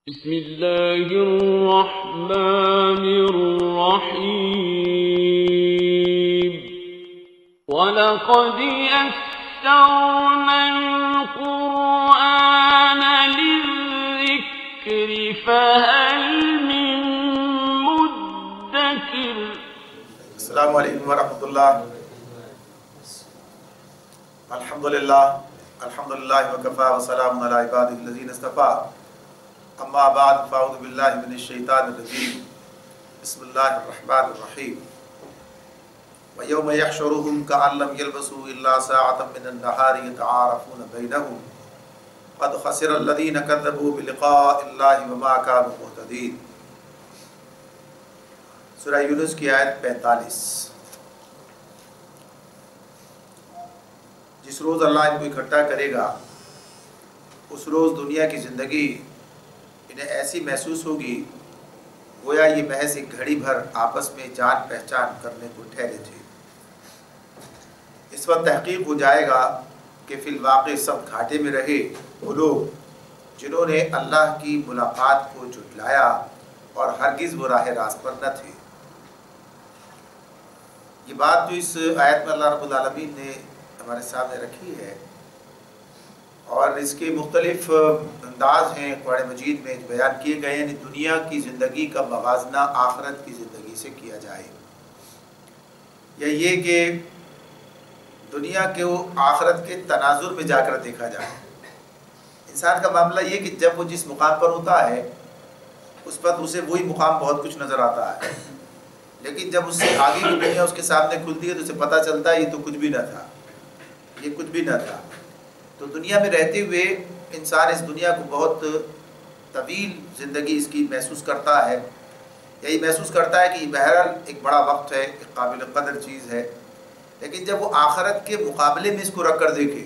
بسم الله الرحمن الرحيم ولقد يسرنا القرآن للذكر فهل من مدكر. السلام علیکم ورحمۃ اللہ. الحمدللہ وکفا وسلام علی عبادہ الذین اصطفیٰ. اما بعد فاعوذ باللہ من الشیطان الرجیم. بسم اللہ الرحمن الرحیم. وَيَوْمَ يَحْشُرُهُمْ كَأَن لَّمْ يَلْبَثُوا إِلَّا سَاعَةً مِّنَ النَّهَارِ يَتَعَارَفُونَ بَيْنَهُمْ قَدْ خَسِرَ الَّذِينَ كَذَّبُوا بِلِقَاءِ اللَّهِ وَمَا كَانُوا مُهْتَدِينَ. سورہ یونس کی آیت 45. جس روز اللہ ان کو اکٹھا کرے گا اس روز دنیا کی زندگی انہیں ایسی محسوس ہوگی گویا یہ محض ایک گھڑی بھر آپس میں جان پہچان کرنے کو ٹھہرے تھے. اس وقت تحقیق ہو جائے گا کہ فی الواقع سب گھاٹے میں رہے وہ لوگ جنہوں نے اللہ کی ملاقات کو جھٹلایا اور ہرگز وہ راہ راست پر نہ تھے. یہ بات جو اس آیت میں اللہ رب العالمین نے ہمارے سامنے رکھی ہے اور اس کے مختلف انداز ہیں قرآن مجید میں بیان کیے گئے، یعنی دنیا کی زندگی کا موازنہ آخرت کی زندگی سے کیا جائے، یا یہ کہ دنیا کے وہ آخرت کے تناظر میں جا کر دیکھا جائے. انسان کا معاملہ یہ کہ جب وہ جس مقام پر ہوتا ہے اس پر اسے وہی مقام بہت کچھ نظر آتا ہے، لیکن جب اس سے آگے کی دنیا اس کے سامنے کھلتی ہے تو اسے پتہ چلتا ہے یہ تو کچھ بھی نہ تھا، یہ کچھ بھی نہ تھا. تو دنیا میں رہتے ہوئے انسان اس دنیا کو بہت طویل زندگی اس کی محسوس کرتا ہے، یہی محسوس کرتا ہے کہ یہ بہرحال ایک بڑا وقت ہے، ایک قابل قدر چیز ہے. لیکن جب وہ آخرت کے مقابلے میں اس کو رکھ کر دیکھے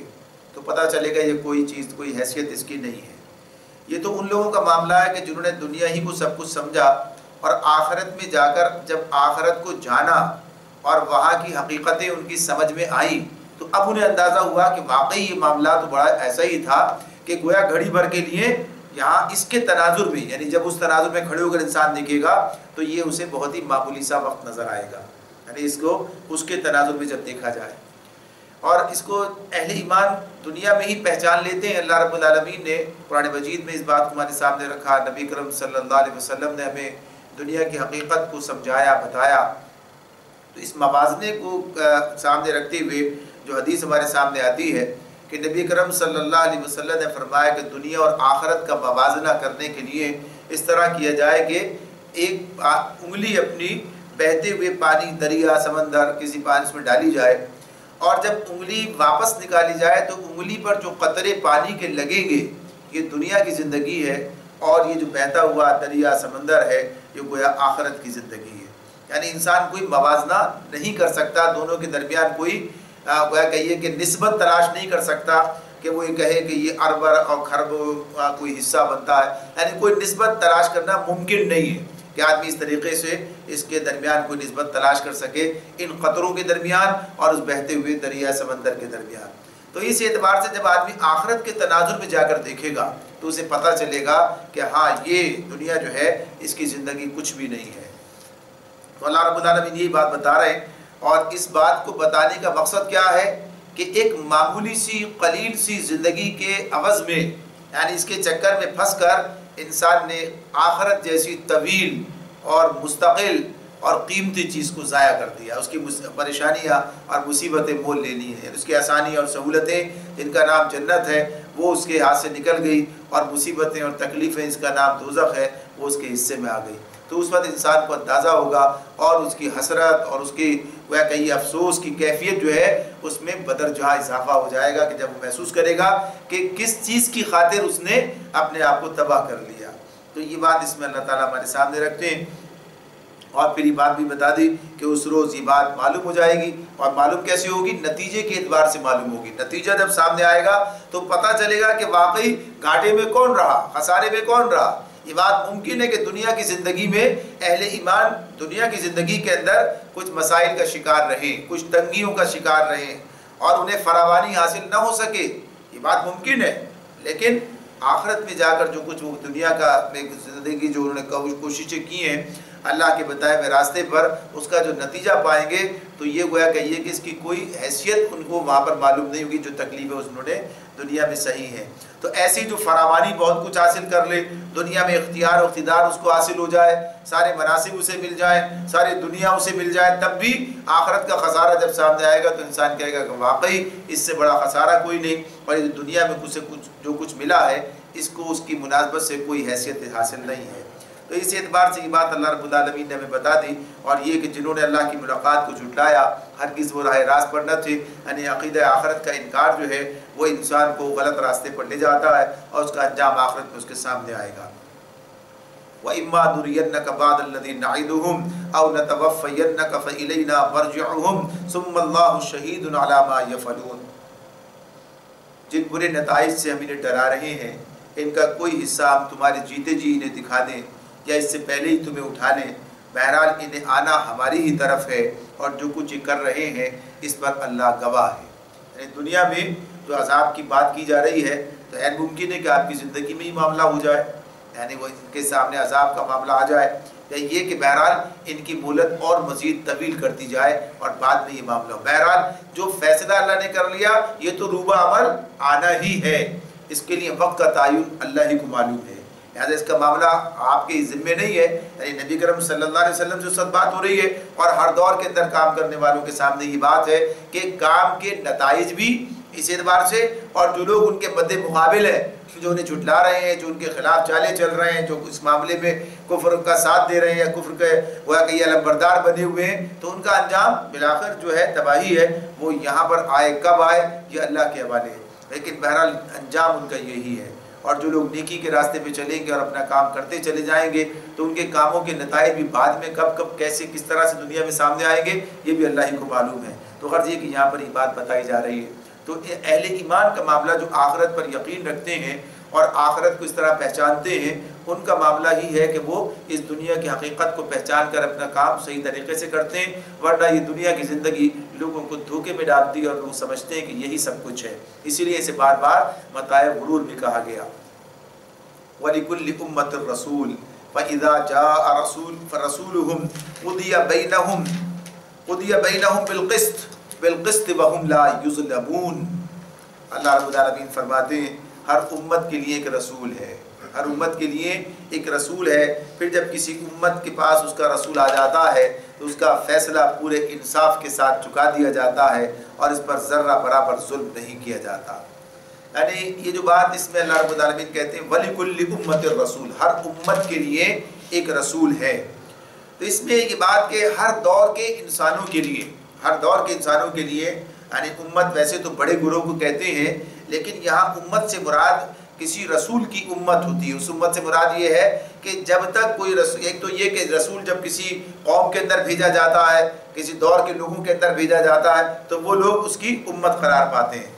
تو پتہ چلے گا یہ کوئی چیز، کوئی حیثیت اس کی نہیں ہے. یہ تو ان لوگوں کا معاملہ ہے کہ جنہوں نے دنیا ہی کو سب کچھ سمجھا اور آخرت میں جا کر جب آخرت کو جانا اور وہاں کی حقیقتیں ان کی سمجھ میں آئیں تو اب انہیں اندازہ ہوا کہ واقعی یہ معاملہ تو بڑا ایسا ہی تھا کہ گویا گھڑی بھر کے لیے یہاں اس کے تناظر میں، یعنی جب اس تناظر میں کھڑے ہو کر انسان دیکھے گا تو یہ اسے بہت ہی معمولی سا وقت نظر آئے گا، یعنی اس کو اس کے تناظر میں جب دیکھا جائے. اور اس کو اہل ایمان دنیا میں ہی پہچان لیتے ہیں. اللہ رب العالمین نے قرآن مجید میں اس بات کو ہمارے سامنے رکھا، نبی کرم صلی اللہ علیہ وسلم نے ہمیں دنیا کی حقیقت کو سمجھایا، بتایا. تو اس موازنے کو سامنے رکھتے ہوئے جو حدیث ہمارے سامنے آتی ہے کہ نبی کرم صلی اللہ علیہ وسلم نے فرمایا کہ دنیا اور آخرت کا موازنہ کرنے کے لیے اس طرح کیا جائے کہ ایک انگلی اپنی بہتے ہوئے پانی، دریا، سمندر، کسی پانی میں ڈالی جائے اور جب انگلی واپس نکالی جائے تو انگلی پر جو قطرے پانی کے لگیں گے یہ دنیا کی زندگی ہے، اور یہ جو بہتا ہوا دریا، سمندر ہے یہ گویا آخرت کی زندگی ہے. یعنی انسان کوئی موازنہ نہیں کر سکتا، دونوں کے درمیان کوئی گویا کہیے کہ نسبت تلاش نہیں کر سکتا کہ وہ یہ کہے کہ یہ ارب اور خرب کا کوئی حصہ بنتا ہے. یعنی کوئی نسبت تلاش کرنا ممکن نہیں ہے کہ آدمی اس طریقے سے اس کے درمیان کوئی نسبت تلاش کر سکے، ان قطروں کے درمیان اور اس بہتے ہوئے دریا سمندر کے درمیان. تو اس اعتبار سے جب آدمی آخرت کے تناظر میں جا کر دیکھے گا تو اسے پتہ چلے گا کہ ہاں یہ دنیا جو ہے اس کی زندگی کچھ بھی نہیں ہے. تو اللہ رب العالمین یہی بات بتا رہے ہیں، اور اس بات کو بتانے کا مقصد کیا ہے کہ ایک معمولی سی قلیل سی زندگی کے عوض میں، یعنی اس کے چکر میں پھنس کر انسان نے آخرت جیسی طویل اور مستقل اور قیمتی چیز کو ضائع کر دیا. اس کی پریشانیاں اور مصیبتیں مول لے لی ہیں، اس کی آسانی اور سہولتیں جن کا نام جنت ہے وہ اس کے ہاتھ سے نکل گئی، اور مصیبتیں اور تکلیفیں اس کا نام دوزخ ہے وہ اس کے حصے میں آ گئی. تو اس وقت انسان کو اندازہ ہوگا اور اس کی حسرت اور اس کی وہ کہیے افسوس کی کیفیت جو ہے اس میں بدرجہ اضافہ ہو جائے گا کہ جب وہ محسوس کرے گا کہ کس چیز کی خاطر اس نے اپنے آپ کو تباہ کر لیا. تو یہ بات اس میں اللہ تعالیٰ ہمارے سامنے رکھتے ہیں، اور پھر یہ بات بھی بتا دی کہ اس روز یہ بات معلوم ہو جائے گی. اور معلوم کیسے ہوگی؟ نتیجے کے اعتبار سے معلوم ہوگی. نتیجہ جب سامنے آئے گا تو پتہ چلے گا کہ واقعی گھاٹے میں کون رہا، خسارے میں کون رہا. یہ بات ممکن ہے کہ دنیا کی زندگی میں اہل ایمان دنیا کی زندگی کے اندر کچھ مسائل کا شکار رہیں، کچھ تنگیوں کا شکار رہیں اور انہیں فراوانی حاصل نہ ہو سکے، یہ بات ممکن ہے. لیکن آخرت میں جا کر جو کچھ وہ دنیا کا زندگی جو انہوں نے کوششیں کی ہیں اللہ کے بتائے ہوئے راستے پر، اس کا جو نتیجہ پائیں گے تو یہ گویا کہ یہ کہ اس کی کوئی حیثیت ان کو وہاں پر معلوم نہیں ہوگی جو تکلیفیں انہوں نے دنیا میں صحیح ہیں۔ تو ایسی جو فراوانی بہت کچھ حاصل کر لے، دنیا میں اختیار و اقتدار اس کو حاصل ہو جائے، سارے مناصب اسے مل جائیں، ساری دنیا اسے مل جائے، تب بھی آخرت کا خسارہ جب سامنے آئے گا تو انسان کہے گا کہ واقعی اس سے بڑا خسارہ کوئی نہیں، اور یہ دنیا میں جو کچھ ملا ہے اس کو اس کی مناسبت سے کوئی حیثیت حاصل نہیں ہے۔ تو اس اعتبار سے یہ بات اللہ رب العالمین نے ہمیں بتا دی، اور یہ کہ جنہوں نے اللہ کی ملاقات کو جھٹلایا ہرگز وہ راہ راست پر نہ تھے، یعنی عقیدہ آخرت کا انکار جو ہے وہ انسان کو غلط راستے پر لے جاتا ہے، اور اس کا انجام آخرت میں اس کے سامنے آئے گا۔ وَإِمَّا نُرِيَنَّكَ بَعْضَ الَّذِي نَعِدُهُمْ أَوْ نَتَوَفَّيَنَّكَ فَإِلَيْنَا مَرْجِعُهُمْ ثُمَّ اللَّهُ شَهِيدٌ عَلَى مَا يَفْعَلُونَ۔ جن برے نتائج سے ہم انہیں ڈرا رہے ہیں، ان کا کوئی حصہ ہم تمہارے جیتے جی انہیں دکھا دیں یا اس سے پہلے ہی تمہیں اٹھا لیں، بہرحال انہیں آنا ہماری ہی طرف ہے، اور جو کچھ یہ کر رہے ہیں اس پر اللہ گواہ ہے۔ یعنی دنیا میں جو عذاب کی بات کی جا رہی ہے تو عین ممکن ہے کہ آپ کی زندگی میں ہی معاملہ ہو جائے، یعنی وہ ان کے سامنے عذاب کا معاملہ آ جائے، یا یہ کہ بہرحال ان کی مہلت اور مزید طویل کرتی جائے اور بعد میں یہ معاملہ ہو۔ بہرحال جو فیصلہ اللہ نے کر لیا یہ تو روبہ عمل آنا ہی ہے، اس کے لیے وقت کا تعین اللہ ہی کو معلوم ہے، لہٰذا اس کا معاملہ آپ کے ذمے نہیں ہے۔ یعنی نبی کرم صلی اللہ علیہ وسلم سے سب بات ہو رہی ہے، اور ہر دور کے اندر کام کرنے والوں کے سامنے یہ بات ہے کہ کام کے نتائج بھی اس اعتبار سے، اور جو لوگ ان کے مد مقابل ہیں، جو انہیں جھٹلا رہے ہیں، جو ان کے خلاف چالیں چل رہے ہیں، جو اس معاملے میں کفر کا ساتھ دے رہے ہیں یا کفر کے وہ کہ یہ علمبردار بنے ہوئے ہیں، تو ان کا انجام بالآخر جو ہے تباہی ہے۔ وہ یہاں پر آئے کب آئے یہ اللہ کے حوالے ہے، لیکن بہرحال انجام ان کا یہی ہے۔ اور جو لوگ نیکی کے راستے پہ چلیں گے اور اپنا کام کرتے چلے جائیں گے تو ان کے کاموں کے نتائج بھی بعد میں کب کب کیسے کس طرح سے دنیا میں سامنے آئیں گے یہ بھی اللہ ہی کو معلوم ہے۔ تو غرض یہ کہ یہاں پر یہ بات بتائی جا رہی ہے۔ تو اہل ایمان کا معاملہ جو آخرت پر یقین رکھتے ہیں اور آخرت کو اس طرح پہچانتے ہیں، ان کا معاملہ ہی ہے کہ وہ اس دنیا کی حقیقت کو پہچان کر اپنا کام صحیح طریقے سے کرتے ہیں، ورنہ یہ دنیا کی زندگی لوگوں کو دھوکے میں ڈالتی ہے اور لوگ سمجھتے ہیں کہ یہی سب کچھ ہے، اسی لیے اسے بار بار متاع غرور بھی کہا گیا۔ وَلِكُلِّ أُمَّةٍ رَسُولٌ فَإِذَا جَاءَ فَرَسُولُهُمْ قُضِيَ بَيْنَهُمْ بِالْقِسْطِ وَهُمْ لَا يُظْلَمُونَ۔ اللہ رب العالمین فرماتے ہیں ہر امت کے لیے ایک رسول ہے، ہر امت کے لیے ایک رسول ہے، پھر جب کسی امت کے پاس اس کا رسول آ جاتا ہے تو اس کا فیصلہ پورے انصاف کے ساتھ چکا دیا جاتا ہے اور اس پر ذرہ برابر ظلم نہیں کیا جاتا۔ یعنی یہ جو بات اس میں اللہ رب العالمین کہتے ہیں وَلِكُلِّ أُمَّةٍ رَسُولٌ، ہر امت کے لیے ایک رسول ہے، تو اس میں یہ بات کہ ہر دور کے انسانوں کے لیے، ہر دور کے انسانوں کے لیے، یعنی امت ویسے تو بڑے گروہ کو کہتے ہیں، لیکن یہاں امت سے مراد کسی رسول کی امت ہوتی ہے۔ اس امت سے مراد یہ ہے کہ جب تک کوئی رسول، ایک تو یہ کہ رسول جب کسی قوم کے اندر بھیجا جاتا ہے، کسی دور کے لوگوں کے اندر بھیجا جاتا ہے تو وہ لوگ اس کی امت قرار پاتے ہیں،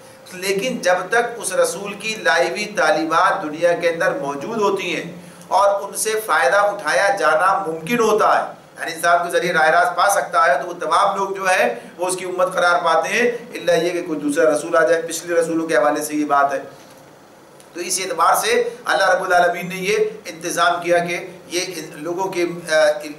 لیکن جب تک اس رسول کی لائی ہوئی تعلیمات دنیا کے اندر موجود ہوتی ہیں اور ان سے فائدہ اٹھایا جانا ممکن ہوتا ہے، یعنی انسان کے ذریعے راہ راست پا سکتا ہے، تو وہ تمام لوگ جو ہے وہ اس کی امت قرار پاتے ہیں، الا یہ کہ کوئی دوسرا رسول آ جائے۔ پچھلے رسولوں کے حوالے سے یہ بات ہے۔ تو اس اعتبار سے اللہ رب العالمین نے یہ انتظام کیا کہ یہ لوگوں کے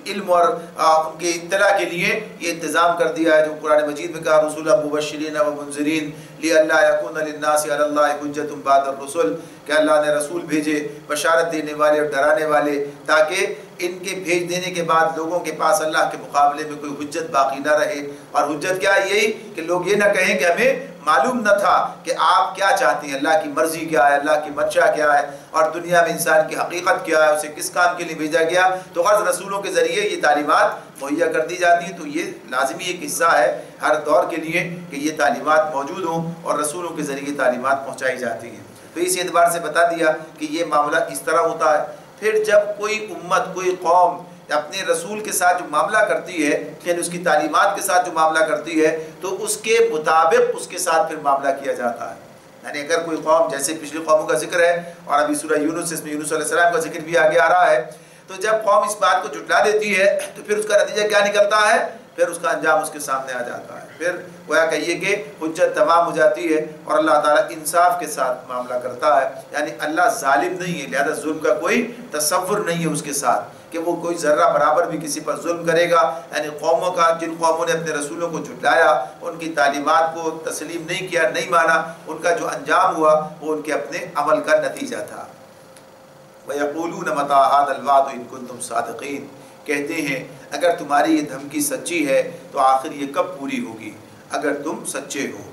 علم اور ان کے اطلاع کے لیے یہ انتظام کر دیا ہے، جو قرآن مجید میں کہا رسولا مبشرین و منذرین لئلا یکون للناس علی اللہ حجۃ بعد الرسل، کہ اللہ نے رسول بھیجے بشارت دینے والے اور ڈرانے والے، تاکہ ان کے بھیج دینے کے بعد لوگوں کے پاس اللہ کے مقابلے میں کوئی حجت باقی نہ رہے۔ اور حجت کیا ہے؟ یہی کہ لوگ یہ نہ کہیں کہ ہمیں معلوم نہ تھا کہ آپ کیا چاہتے ہیں، اللہ کی مرضی کیا ہے، اللہ کی منشا کیا ہے، اور دنیا میں انسان کی حقیقت کیا ہے، اسے کس کام کے لیے بھیجا گیا۔ تو غرض رسولوں کے ذریعے یہ تعلیمات مہیا کر دی جاتی ہیں، تو یہ لازمی ایک حصہ ہے ہر دور کے لیے کہ یہ تعلیمات موجود ہوں اور رسولوں کے ذریعے تعلیمات پہنچائی جاتی ہیں۔ تو اس اعتبار سے بتا دیا کہ یہ معاملہ اس طرح ہوتا ہے۔ پھر جب کوئی امت، کوئی قوم اپنے رسول کے ساتھ جو معاملہ کرتی ہے، یعنی اس کی تعلیمات کے ساتھ جو معاملہ کرتی ہے، تو اس کے مطابق اس کے ساتھ پھر معاملہ کیا جاتا ہے۔ یعنی اگر کوئی قوم، جیسے پچھلی قوموں کا ذکر ہے اور ابھی سورہ یونس اس میں یونس علیہ السلام کا ذکر بھی آگے آ رہا ہے، تو جب قوم اس بات کو جھٹلا دیتی ہے تو پھر اس کا نتیجہ کیا نکلتا ہے پھر اس کا انجام اس کے سامنے آ جاتا ہے. پھر گویا کہیے کہ حجت تمام ہو جاتی ہے اور اللہ تعالیٰ انصاف کے ساتھ معاملہ کرتا ہے. یعنی اللہ ظالم نہیں ہے، لہذا ظلم کا کوئی تصور نہیں ہے اس کے ساتھ کہ وہ کوئی ذرہ برابر بھی کسی پر ظلم کرے گا. یعنی قوموں کا، جن قوموں نے اپنے رسولوں کو جھٹلایا، ان کی تعلیمات کو تسلیم نہیں کیا، نہیں مانا، ان کا جو انجام ہوا وہ ان کے اپنے عمل کا نتیجہ تھا. وَيَقُولُونَ مَتَىٰ هَٰذَا الْوَعْدُ إِن كُنتُمْ صَادِقِينَ، کہتے ہیں اگر تمہاری یہ دھمکی سچی ہے تو آخر یہ کب پوری ہوگی اگر تم سچے ہو.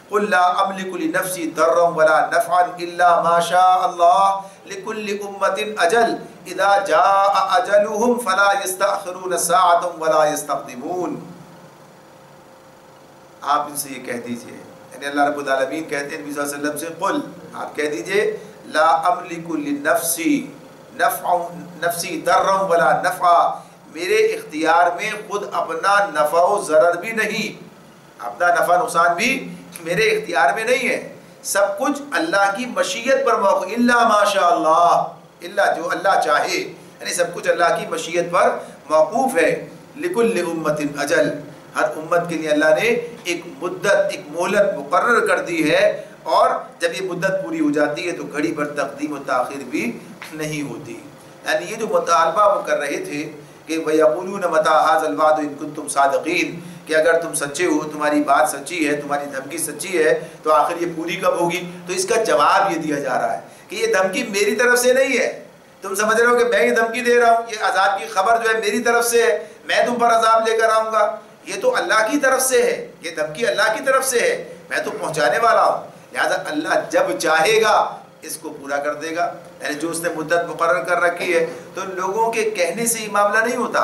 قُلْ لَا أَمْلِكُ لِنَفْسِي ضَرًّا وَلَا نَفْعًا إِلَّا مَا شَاءَ اللَّهُ لِكُلِّ أُمَّةٍ أَجَلٌ إِذَا جَاءَ أَجَلُهُمْ فَلَا يَسْتَأْخِرُونَ سَاعَةً وَلَا يَسْتَقْدِمُونَ. آپ ان سے یہ کہہ دیجئے، یعنی اللہ رب العالمین کہتے ہیں نبی صلی اللہ علیہ وسلم سے، قل، آپ کہہ دیجئے، لا املک لنفسی ضرًا ولا نفعا، میرے اختیار میں خود اپنا نفع و ضرر بھی نہیں، اپنا نفع نقصان بھی میرے اختیار میں نہیں ہے. سب کچھ اللہ کی مشیت پر موقوف، الا ما شاء اللہ، الا جو اللہ چاہے، یعنی سب کچھ اللہ کی مشیت پر موقوف ہے. لکل امت اجل، ہر امت کے لیے اللہ نے ایک مدت، ایک مہلت مقرر کر دی ہے، اور جب یہ مدت پوری ہو جاتی ہے تو گھڑی بھر تقدیم و تاخیر بھی نہیں ہوتی. یعنی یہ جو مطالبہ وہ کر رہے تھے کہ وَيَقُولُونَ مَتَىٰ هَٰذَا الْوَعْدُ إِن كُنتُمْ صَادِقِينَ، کہ اگر تم سچے ہو، تمہاری بات سچی ہے، تمہاری دھمکی سچی ہے، تو آخر یہ پوری کب ہوگی. تو اس کا جواب یہ دیا جا رہا ہے کہ یہ دھمکی میری طرف سے نہیں ہے. تم سمجھ رہے ہو کہ میں یہ دھمکی دے رہا ہوں، یہ عذاب کی خبر جو ہے میری طرف سے ہے، میں تم پر عذاب لے کر آؤں گا، یہ تو اللہ کی طرف سے ہے، یہ دھمکی اللہ کی طرف سے ہے، میں تو پہنچانے والا ہوں. لہذا اللہ جب چاہے گا اس کو پورا کر دے گا. یعنی جو اس نے مدت مقرر کر رکھی ہے، تو لوگوں کے کہنے سے یہ معاملہ نہیں ہوتا.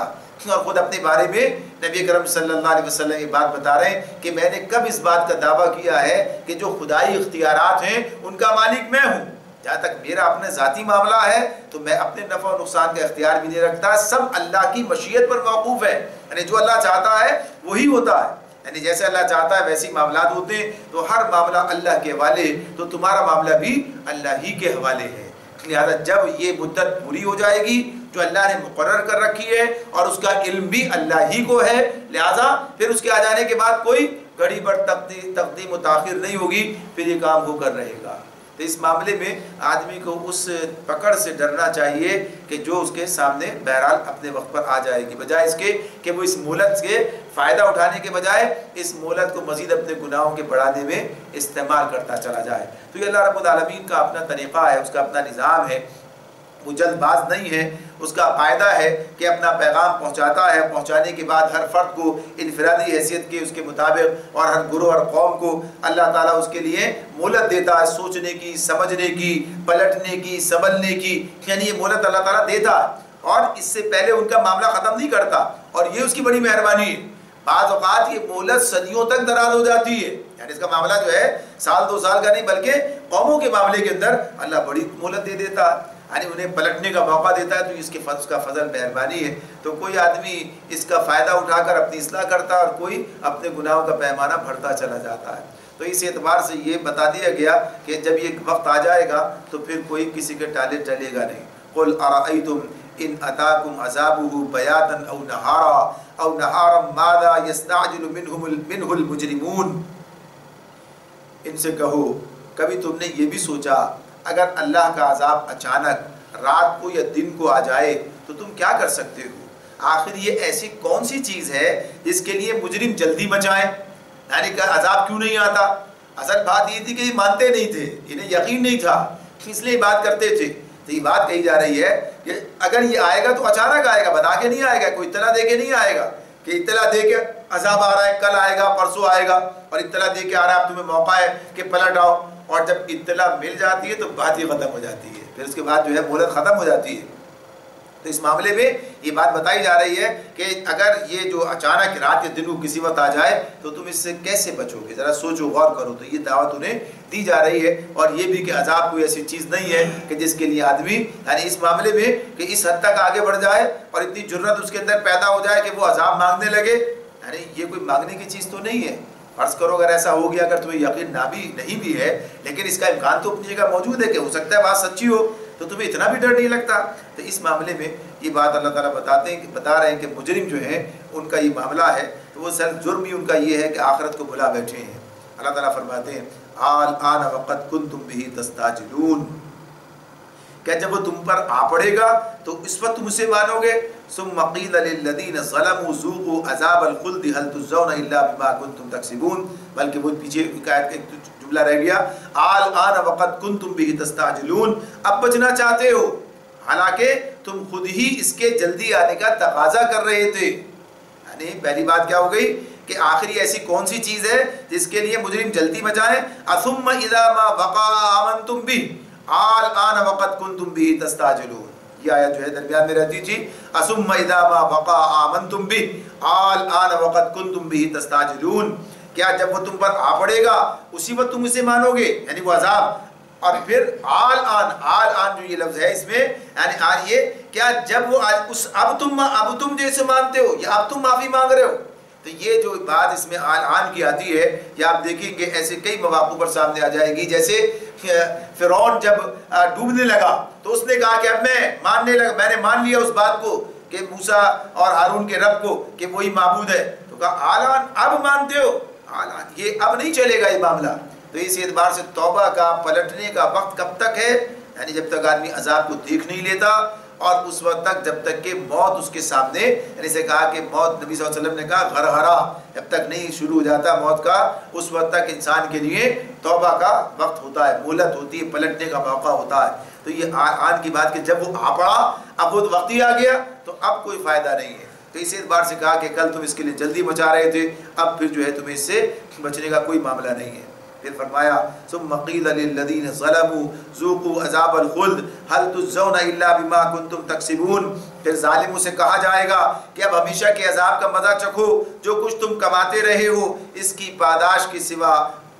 اور خود اپنے بارے میں نبی کرم صلی اللہ علیہ وسلم یہ بات بتا رہے ہیں کہ میں نے کب اس بات کا دعویٰ کیا ہے کہ جو خدائی اختیارات ہیں ان کا مالک میں ہوں. جہاں تک میرا اپنا ذاتی معاملہ ہے تو میں اپنے نفع و نقصان کا اختیار بھی نہیں رکھتا، سب اللہ کی مشیت پر موقوف ہے. یعنی جو اللہ چاہتا ہے وہی ہوتا ہے، یعنی جیسے اللہ چاہتا ہے ویسے معاملات ہوتے ہیں. تو ہر معاملہ اللہ کے حوالے، تو تمہارا معاملہ بھی اللہ ہی کے حوالے ہے. لہذا جب یہ مدت پوری ہو جائے گی جو اللہ نے مقرر کر رکھی ہے، اور اس کا علم بھی اللہ ہی کو ہے، لہذا پھر اس کے آ جانے کے بعد کوئی گھڑی بھر تقدیم و تاخیر نہیں ہوگی، پھر یہ کام ہو کر رہے گا. تو اس معاملے میں آدمی کو اس پکڑ سے ڈرنا چاہیے کہ جو اس کے سامنے بہرحال اپنے وقت پر آ جائے گی، بجائے اس کے کہ وہ اس مہلت سے فائدہ اٹھانے کے بجائے اس مہلت کو مزید اپنے گناہوں کے بڑھانے میں استعمال کرتا چلا جائے. تو یہ اللہ رب العالمین کا اپنا طریقہ ہے، اس کا اپنا نظام ہے، وہ جلد باز نہیں ہے. اس کا فائدہ ہے کہ اپنا پیغام پہنچاتا ہے، پہنچانے کے بعد ہر فرد کو انفرادی حیثیت کے اس کے مطابق، اور ہر گروہ اور قوم کو اللہ تعالیٰ اس کے لیے مہلت دیتا ہے، سوچنے کی، سمجھنے کی، پلٹنے کی، سنبھلنے کی. یعنی یہ مہلت اللہ تعالیٰ دیتا ہے، اور اس سے پہلے ان کا معاملہ ختم نہیں کرتا، اور یہ اس کی بڑی مہربانی ہے. بعض اوقات یہ مہلت صدیوں تک دراز ہو جاتی ہے، یعنی اس کا معاملہ جو ہے سال دو سال کا نہیں بلکہ قوموں کے معاملے کے اندر اللہ بڑی مہلت دے دیتا ہے، یعنی انہیں پلٹنے کا موقع دیتا ہے. تو اس کا فضل مہربانی ہے. تو کوئی آدمی اس کا فائدہ اٹھا کر اپنی اصلاح کرتا ہے، اور کوئی اپنے گناہوں کا پیمانہ بڑھتا چلا جاتا ہے. تو اس اعتبار سے یہ بتا دیا گیا کہ جب یہ وقت آ جائے گا تو پھر کوئی کسی کے ٹالے ٹلے گا نہیں. قل ارأیتم ان اتاکم عذابہ بیاتا او نہارا ماذا یستعجل منہ المجرمون. ان سے کہو کبھی تم نے یہ بھی سوچا اگر اللہ کا عذاب اچانک رات کو یا دن کو آ جائے تو تم کیا کر سکتے ہو؟ آخر یہ ایسی کون سی چیز ہے جس کے لیے مجرم جلدی مچائیں؟ یعنی کہ عذاب کیوں نہیں آتا؟ اصل بات یہ تھی کہ یہ مانتے نہیں تھے، انہیں یقین نہیں تھا، اس لیے بات کرتے تھے. تو یہ بات کہی جا رہی ہے کہ اگر یہ آئے گا تو اچانک آئے گا، بتا کے نہیں آئے گا، کوئی اطلاع دے کے نہیں آئے گا کہ اطلاع دے کے عذاب آ رہا ہے، کل آئے گا، پرسوں آئے گا، اور اطلاع دے کے آ رہا ہے اب تمہیں موقع ہے کہ پلٹ آؤ. اور جب اطلاع مل جاتی ہے تو بات ہی ختم ہو جاتی ہے، پھر اس کے بعد جو ہے مہلت ختم ہو جاتی ہے. تو اس معاملے میں یہ بات بتائی جا رہی ہے کہ اگر یہ جو اچانک رات کے دن کو کسی وقت آ جائے تو تم اس سے کیسے بچو گے؟ ذرا سوچو، غور کرو. تو یہ دعوت انہیں دی جا رہی ہے، اور یہ بھی کہ عذاب کوئی ایسی چیز نہیں ہے کہ جس کے لیے آدمی یعنی اس معاملے میں کہ اس حد تک آگے بڑھ جائے اور اتنی جرت اس کے اندر پیدا ہو جائے کہ وہ عذاب مانگنے لگے. یعنی یہ کوئی مانگنے کی چیز تو نہیں ہے. فرض کرو اگر ایسا ہو گیا، اگر تمہیں یقین نہ بھی نہیں بھی ہے لیکن اس کا امکان تو اپنی جگہ موجود ہے کہ ہو سکتا ہے بات سچی ہو، تو تمہیں اتنا بھی ڈر نہیں لگتا. تو اس معاملے میں یہ بات اللہ تعالیٰ بتا رہے ہیں کہ مجرم جو ہیں ان کا یہ معاملہ ہے. تو تو وہ صرف جرم ہی ان کا یہ ہے کہ آخرت کو بھلا بیٹھے ہیں۔ اللہ تعالیٰ فرماتے ہیں الآن وقد کنتم بہ تستعجلون، کہ جب وہ تم پر آ پڑے گا تو اس وقت تم اسے مانو گے۔ ثم قیل للذین ظلموا ذوقوا عذاب الخلد هل تجزون الا بما کنتم تکسبون، بلکہ وہ پیچھے آیت کا ایک جملہ رہ گیا الآن وقد کنتم بہ تستعجلون، اب بچنا چاہتے ہو حالانکہ تم خود ہی اس کے جلدی آنے کا تقاضا کر رہے تھے۔ یعنی پہلی بات کیا ہو گئی کہ آخری ایسی کون سی چیز ہے جس کے لیے مجرم جلدی مچائیں؟ ثم اذا ما وقع آمنتم به الآن وقد کنتم به تستعجلون، یہ آیت جو ہے درمیان میں رہتی تھی ثم اذا ما وقع آمنتم به الآن وقد کنتم به تستعجلون، کیا جب وہ تم پر آ پڑے گا اسی وقت تم اسے مانو گے، یعنی وہ عذاب۔ اور پھر آل جو یہ لفظ ہے اس میں یعنی یہ کیا جب وہ اب تم جیسے مانتے ہو یا اب تم معافی مانگ رہے ہو، تو یہ جو بات اس میں آن کی آتی ہے یہ آپ دیکھیں گے ایسے کئی مواقع پر سامنے آ جائے گی۔ جیسے فرعون جب ڈوبنے لگا تو اس نے کہا کہ اب میں نے مان لیا اس بات کو کہ موسیٰ اور ہارون کے رب کو کہ وہی معبود ہے، تو کہا آلان اب مانتے ہو، آلان یہ اب نہیں چلے گا یہ معاملہ۔ تو اس اعتبار سے توبہ کا پلٹنے کا وقت کب تک ہے؟ یعنی جب تک آدمی عذاب کو دیکھ نہیں لیتا، اور اس وقت تک جب تک کہ موت اس کے سامنے، یعنی سے کہا کہ موت نبی صلی اللہ علیہ وسلم نے کہا غرغرہ جب تک نہیں شروع ہو جاتا موت کا، اس وقت تک انسان کے لیے توبہ کا وقت ہوتا ہے، مہلت ہوتی ہے، پلٹنے کا موقع ہوتا ہے۔ تو یہ آن کی بات کہ جب وہ آ پڑا اب وہ وقت ہی آ گیا تو اب کوئی فائدہ نہیں ہے۔ تو اس اعتبار سے کہا کہ کل تم اس کے لیے جلدی مچا رہے تھے، اب پھر جو ہے تمہیں اس سے بچنے کا کوئی معاملہ نہیں ہے۔ پھر فرمایا ثم قیل للذین ظلموا ذوقوا عذاب الخلد هل تجزون الا بما کنتم تکسبون، پھر ظالموں سے کہا جائے گا کہ اب ہمیشہ کے عذاب کا مزہ چکھو، جو کچھ تم کماتے رہے ہو اس کی پاداش کے سوا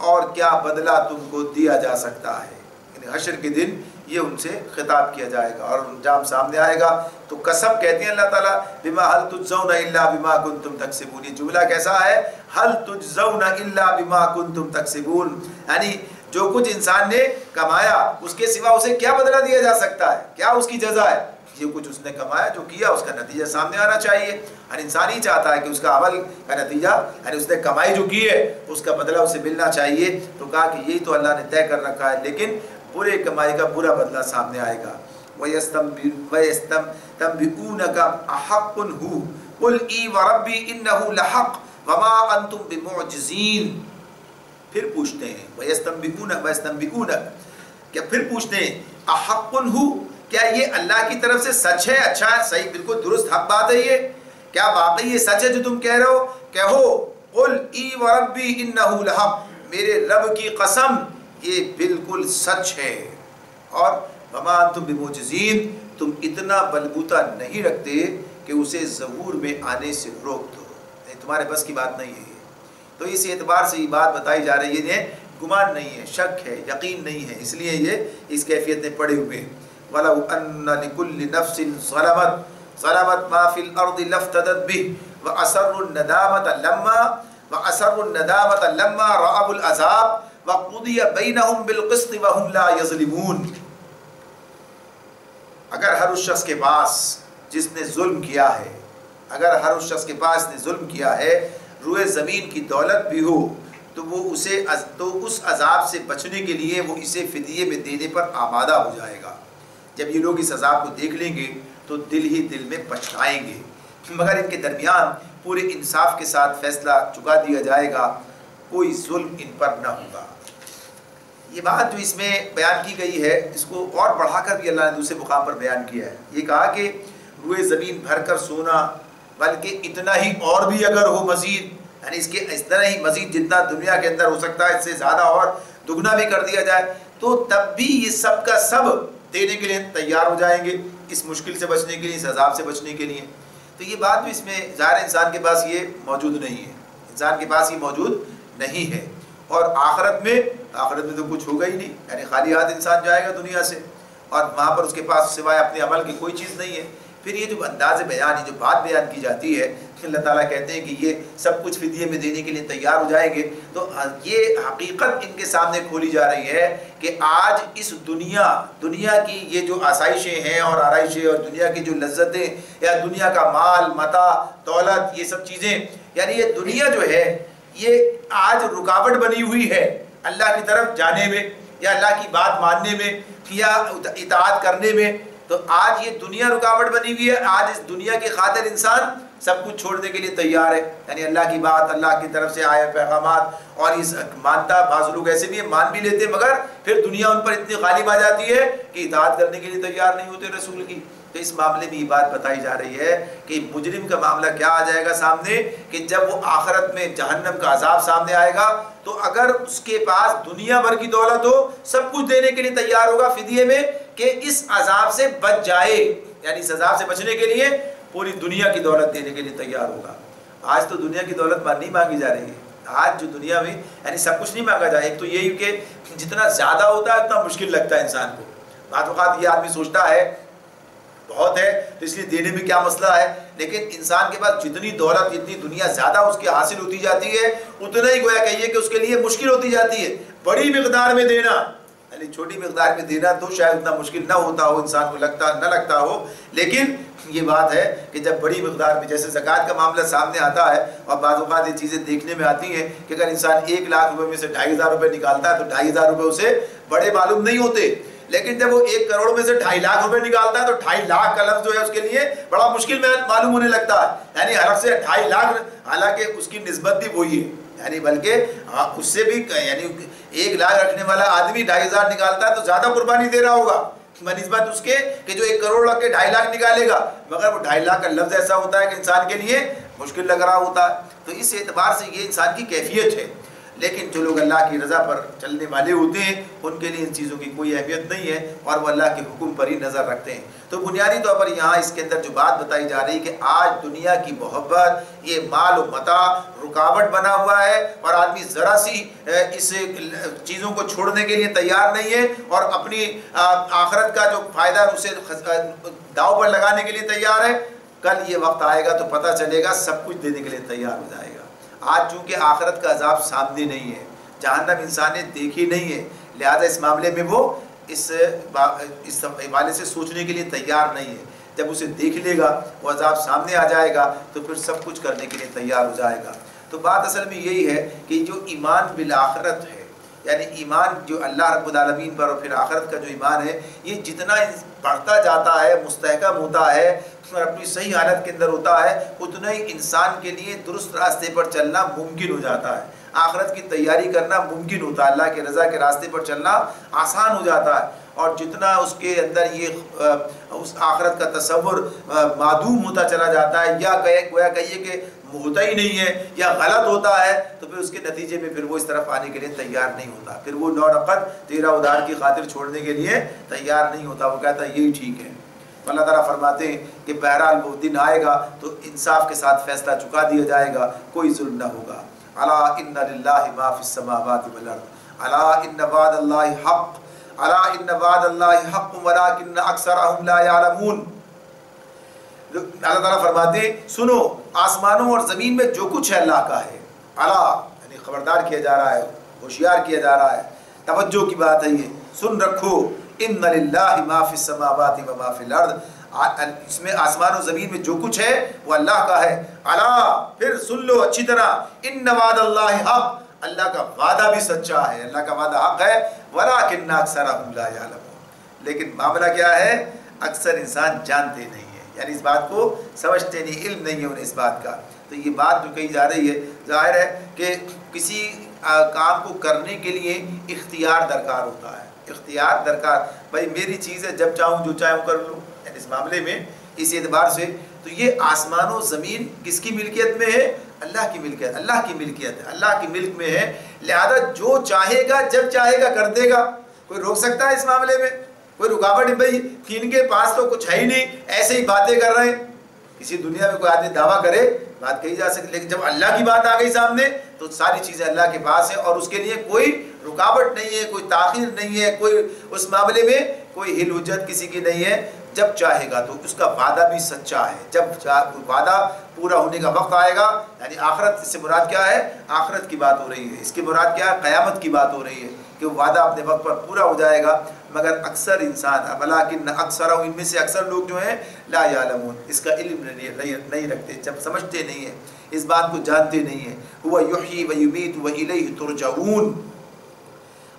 اور کیا بدلہ تم کو دیا جا سکتا ہے۔ یعنی حشر کے دن یہ ان سے خطاب کیا جائے گا اور انجام سامنے آئے گا۔ تو قسم کہتے ہیں اللہ تعالیٰ بما هل تجزون الا بما کنتم تکسبون، یہ جملہ کیسا ہے؟ هل تجزون الا بما کنتم تکسبون، یعنی جو کچھ انسان نے کمایا اس کے سوا اسے کیا بدلہ دیا جا سکتا ہے، کیا اس کی جزا ہے؟ جو کچھ اس نے کمایا جو کیا اس کا نتیجہ سامنے آنا چاہیے۔ ہر انسان ہی چاہتا ہے کہ اس کا عمل کا نتیجہ یعنی اس نے کمائی جو کی ہے اس کا بدلہ اسے ملنا چاہیے۔ تو کہا کہ یہی تو اللہ نے طے کر رکھا ہے، لیکن برے کمائی کا برا بدلہ سامنے آئے گا۔ وَيَسْتَنبِئُونَكَ أَحَقٌّ هُوَ قُلْ إِي وَرَبِّي إِنَّهُ لَحَقٌّ وَمَا أَنْتُمْ بِمُعْجِزِينَ، پھر پوچھتے ہیں وَيَسْتَنبِئُونَكَ، کیا پھر پوچھتے ہیں أَحَقٌّ هُوَ، کیا یہ اللہ کی طرف سے سچ ہے؟ اچھا صحیح بالکل درست حق بات ہے، یہ کیا واقعی یہ سچ ہے جو تم کہہ رہے ہو؟ کہو قُلْ إِي وَرَبِّي إِنَّهُ لَحَقٌّ، میرے رب کی قسم یہ بالکل سچ ہے، اور وما انتم بمعجزین، تم اتنا بلبوتا نہیں رکھتے کہ اسے ظہور میں آنے سے روک دو، تمہارے بس کی بات نہیں ہے۔ تو اس اعتبار سے یہ بات بتائی جا رہی ہے، گمان نہیں ہے، شک ہے، یقین نہیں ہے، اس لیے یہ اس کیفیت میں پڑے ہوئے ہیں۔ وَلَوْ أَنَّ لِكُلِّ نَفْسٍ ظَلَمَتْ مَا فِي الْأَرْضِ لَافْتَدَتْ بِهِ وَأَسَرُّوا النَّدَامَةَ لَمَّا رَأَوُا الْعَذَابَ وَقُضِيَ بَيْنَهُمْ بِالْقِسْطِ وَهُمْ لَا يَظْلِمُونَ۔ اگر ہر اس شخص کے پاس جس نے ظلم کیا ہے، اگر ہر اس شخص کے پاس نے ظلم کیا ہے روئے زمین کی دولت بھی ہو تو وہ اس عذاب سے بچنے کے لیے وہ اسے فدیے میں دینے پر آمادہ ہو جائے گا۔ جب یہ لوگ اس عذاب کو دیکھ لیں گے تو دل ہی دل میں پچھتائیں گے، مگر ان کے درمیان پورے انصاف کے ساتھ فیصلہ چکا دیا جائے گا، کوئی ظلم ان پر نہ ہوگا۔ یہ بات جو اس میں بیان کی گئی ہے اس کو اور بڑھا کر بھی اللہ نے دوسرے مقام پر بیان کیا ہے۔ یہ کہا کہ روئے زمین بھر کر سونا، بلکہ اتنا ہی اور بھی اگر ہو مزید، یعنی اس کے اس طرح ہی مزید جتنا دنیا کے اندر ہو سکتا ہے اس سے زیادہ اور دگنا بھی کر دیا جائے تو تب بھی یہ سب کا سب دینے کے لیے تیار ہو جائیں گے، اس مشکل سے بچنے کے لیے، اس عذاب سے بچنے کے لیے۔ تو یہ بات بھی اس میں ظاہر انسان کے پاس یہ موجود نہیں ہے، انسان کے پاس یہ موجود نہیں ہے۔ اور آخرت میں تو کچھ ہوگا ہی نہیں، یعنی خالی ہاتھ انسان جائے گا دنیا سے، اور وہاں پر اس کے پاس سوائے اپنے عمل کی کوئی چیز نہیں ہے۔ پھر یہ جو انداز بیان ہے، جو بات بیان کی جاتی ہے، اللہ تعالیٰ کہتے ہیں کہ یہ سب کچھ فدیے میں دینے کے لیے تیار ہو جائیں گے، تو یہ حقیقت ان کے سامنے کھولی جا رہی ہے کہ آج اس دنیا کی یہ جو آسائشیں ہیں اور آرائشیں اور دنیا کی جو لذتیں یا دنیا کا مال متاع دولت یہ سب چیزیں، یعنی یہ دنیا جو ہے یہ آج رکاوٹ بنی ہوئی ہے اللہ کی طرف جانے میں یا اللہ کی بات ماننے میں یا اطاعت کرنے میں۔ تو آج یہ دنیا رکاوٹ بنی ہوئی ہے، آج اس دنیا کی خاطر انسان سب کچھ چھوڑنے کے لیے تیار ہے، یعنی اللہ کی بات، اللہ کی طرف سے آئے پیغامات اور اس مانتا، بعض لوگ ایسے بھی مان بھی لیتے مگر پھر دنیا ان پر اتنی غالب آ جاتی ہے کہ اطاعت کرنے کے لیے تیار نہیں ہوتے رسول کی۔ تو اس معاملے میں یہ بات بتائی جا رہی ہے کہ مجرم کا معاملہ کیا آ جائے گا سامنے، کہ جب وہ آخرت میں جہنم کا عذاب سامنے آئے گا تو اگر اس کے پاس دنیا بھر کی دولت ہو، سب کچھ دینے کے لیے تیار ہوگا فدیے میں کہ اس عذاب سے بچ جائے، یعنی اس عذاب سے بچنے کے لیے پوری دنیا کی دولت دینے کے لیے تیار ہوگا۔ آج تو دنیا کی دولت نہیں مانگی جا رہی ہے، آج جو دنیا میں یعنی سب کچھ نہیں مانگا جائے۔ ایک تو یہی کہ جتنا زیادہ ہوتا ہے اتنا مشکل لگتا ہے انسان کو، بعض اوقات یہ آدمی سوچتا ہے بہت ہے تو اس لیے دینے میں کیا مسئلہ ہے، لیکن انسان کے پاس جتنی دولت، جتنی دنیا زیادہ اس کی حاصل ہوتی جاتی ہے اتنا ہی گویا کہیے کہ اس کے لیے مشکل ہوتی جاتی ہے۔ بڑی مقدار میں دینا یعنی چھوٹی مقدار میں دینا تو شاید اتنا مشکل نہ ہوتا ہو، انسان کو نہ لگتا ہو، لیکن یہ بات ہے کہ جب بڑی مقدار میں جیسے زکوٰۃ کا معاملہ سامنے آتا ہے اور بعض اوقات یہ چیزیں دیکھنے میں آتی ہیں کہ اگر انسان 1 لاکھ روپے میں سے 2,500 روپے نکالتا ہے تو 2,500 روپے اسے بڑے معلوم نہیں ہوتے، لیکن جب وہ 1 کروڑ میں سے 2.5 لاکھ روپے نکالتا ہے تو 2.5 لاکھ کا لفظ جو ہے اس کے لیے بڑا مشکل میں معلوم ہونے لگتا ہے، یعنی حلق سے 2.5 لاکھ، حالانکہ اس کی نسبت بھی وہی ہے، یعنی بلکہ اس سے بھی یعنی 1 لاکھ رکھنے والا آدمی 2,500 نکالتا ہے تو زیادہ قربانی دے رہا ہوگا بنسبت اس کے کہ جو 1 کروڑ رکھ کے 2.5 لاکھ نکالے گا، مگر وہ 2.5 لاکھ کا لفظ ایسا ہوتا ہے کہ انسان کے لیے مشکل لگ رہا ہوتا ہے۔ تو اس اعتبار سے یہ انسان کی کیفیت ہے، لیکن جو لوگ اللہ کی رضا پر چلنے والے ہوتے ہیں ان کے لیے ان چیزوں کی کوئی اہمیت نہیں ہے اور وہ اللہ کے حکم پر ہی نظر رکھتے ہیں۔ تو بنیادی طور پر یہاں اس کے اندر جو بات بتائی جا رہی کہ آج دنیا کی محبت، یہ مال و متاع رکاوٹ بنا ہوا ہے اور آدمی ذرا سی اس چیزوں کو چھوڑنے کے لیے تیار نہیں ہے اور اپنی آخرت کا جو فائدہ اسے داؤ پر لگانے کے لیے تیار ہے۔ کل یہ وقت آئے گا تو پتہ چلے گا، سب کچھ دینے کے لیے تیار ہو جائے گا۔ آج چونکہ آخرت کا عذاب سامنے نہیں ہے، جہنم انسان نے دیکھی نہیں ہے، لہذا اس معاملے میں وہ اس حوالے سے سوچنے کے لیے تیار نہیں ہے۔ جب اسے دیکھ لے گا، وہ عذاب سامنے آ جائے گا تو پھر سب کچھ کرنے کے لیے تیار ہو جائے گا۔ تو بات اصل میں یہی ہے کہ جو ایمان بالآخرت ہے، یعنی ایمان جو اللہ رب العالمین پر اور پھر آخرت کا جو ایمان ہے، یہ جتنا بڑھتا جاتا ہے، مستحکم ہوتا ہے اور اپنی صحیح حالت کے اندر ہوتا ہے، اتنا ہی انسان کے لیے درست راستے پر چلنا ممکن ہو جاتا ہے، آخرت کی تیاری کرنا ممکن ہوتا ہے، اللہ کے رضا کے راستے پر چلنا آسان ہو جاتا ہے۔ اور جتنا اس کے اندر یہ اس آخرت کا تصور معدوم ہوتا چلا جاتا ہے یا گویا کہیے کہ ہوتا ہی نہیں ہے یا غلط ہوتا ہے، تو پھر اس کے نتیجے میں پھر وہ اس طرف آنے کے لیے تیار نہیں ہوتا، پھر وہ نونقد تیرا ادھار کی خاطر چھوڑنے کے لیے تیار نہیں ہوتا، وہ کہتا ہے یہی ٹھیک ہے۔ اللہ تعالیٰ فرماتے ہیں کہ بہرحال وہ دن آئے گا تو انصاف کے ساتھ فیصلہ چکا دیا جائے گا، کوئی ظلم نہ ہوگا۔ الا ان للہ ما فی السماوات والارض الا ان وعد اللہ حق الا ان وعد اللہ حق ولکن اکثرهم لا یعلمون۔ اللہ تعالیٰ فرماتے ہیں سنو، آسمانوں اور زمین میں جو کچھ ہے اللہ کا ہے، الا یعنی خبردار کیا جا رہا ہے، ہوشیار کیا جا رہا ہے، توجہ کی بات ہے، یہ سن رکھو، ان للہ ما فی السماوات و ما فی الارض، اس میں آسمان و زمین میں جو کچھ ہے وہ اللہ کا ہے، الا پھر سن لو اچھی طرح، ان وعد اللہ حق، اللہ کا وعدہ بھی سچا ہے، اللہ کا وعدہ حق ہے، ولکن اکثرهم لا یعلمون، لیکن معاملہ کیا ہے، اکثر انسان جانتے نہیں ہیں، یعنی اس بات کو سمجھتے نہیں، علم نہیں ہے انہیں اس بات کا۔ تو یہ بات جو کہی جا رہی ہے، ظاہر ہے کہ کسی کام کو کرنے کے لیے اختیار درکار ہوتا ہے، اختیار درکار، بھائی میری چیز ہے، جب چاہوں جو چاہوں کر لوں، یعنی اس معاملے میں اس اعتبار سے تو یہ آسمان و زمین کس کی ملکیت میں ہے؟ اللہ کی ملکیت، اللہ کی ملکیت ہے، اللہ کی ملک میں ہے، لہذا جو چاہے گا جب چاہے گا کر دے گا، کوئی روک سکتا ہے اس معاملے میں؟ کوئی رکاوٹ نہیں، بھائی ان کے پاس تو کچھ ہے ہی نہیں، ایسے ہی باتیں کر رہے ہیں۔ کسی دنیا میں کوئی آدمی دعویٰ کرے بات کہی جا سکتی، لیکن جب اللہ کی بات آ گئی سامنے تو ساری چیزیں اللہ کے پاس ہیں اور اس کے لیے کوئی رکاوٹ نہیں ہے، کوئی تاخیر نہیں ہے، کوئی اس معاملے میں کوئی ہل حجت کسی کی نہیں ہے۔ جب چاہے گا، تو اس کا وعدہ بھی سچا ہے. جب وعدہ پورا ہونے کا وقت آئے گا، یعنی آخرت، اس سے مراد کیا ہے؟ آخرت کی بات ہو رہی ہے. اس کی مراد کیا ہے؟ قیامت کی بات ہو رہی ہے کہ وعدہ اپنے وقت پر پورا ہو جائے گا. مگر اکثر انسان، ولیکن اکثر، ان میں سے اکثر لوگ جو ہیں لا یعلمون، اس کا علم نہیں رکھتے، جب سمجھتے نہیں ہیں، اس بات کو جانتے نہیں ہیں. هو یحیی و یمیت و الیہ ترجعون.